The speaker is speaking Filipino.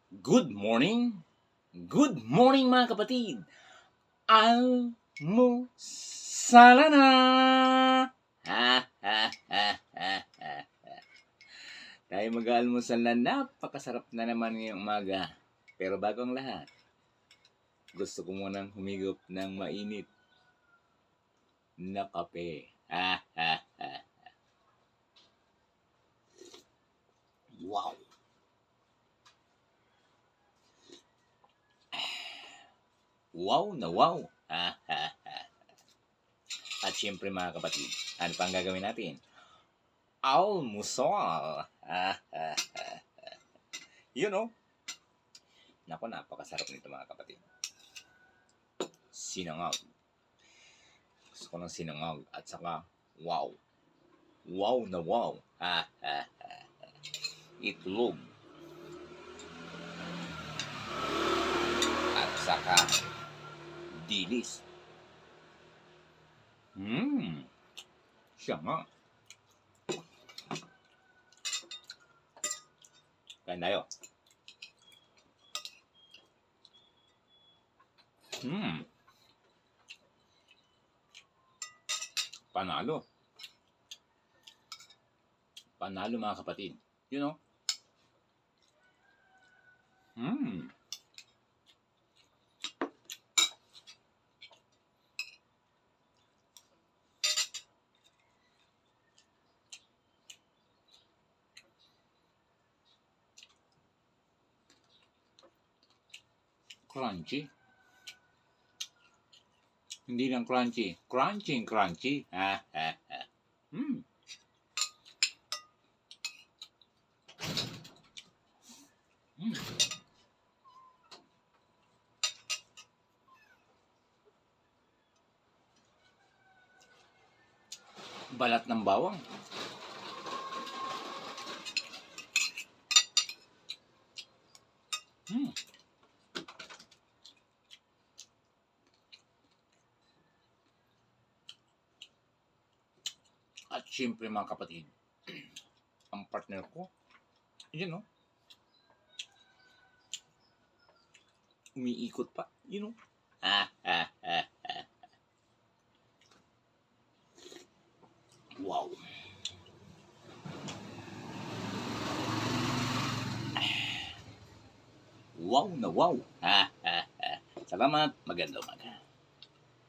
Good morning! Good morning mga kapatid! Almusala na! Ha, ha, ha, ha, ha. Tayo mag-almusal na, napakasarap na naman ngayong umaga. Pero bago ang lahat, gusto ko munang humigop ng mainit na kape. Ha, ha, ha. Wow! Wow na wow! Ha, ha, ha. At syempre mga kapatid, ano pa ang gagawin natin? Almusal! Ha, ha, ha. You know, naku, napakasarap nito mga kapatid. Sinangag. Gusto ko ng sinangag at saka wow. Wow na wow. Ha, ha, ha. Itlog. At saka dilis. Siya nga. Kain tayo. Panalo. Panalo mga kapatid. You know? Crunchy. Hindi lang crunchy. Crunchy. Ha, ha, ha. Balat ng bawang. At syempre mga kapatid, ang partner ko, yun know, umiikot pa, you know. Ha, ha, ha, ha. Wow. Wow na wow. Ha, ha, ha. Salamat, magandang umaga.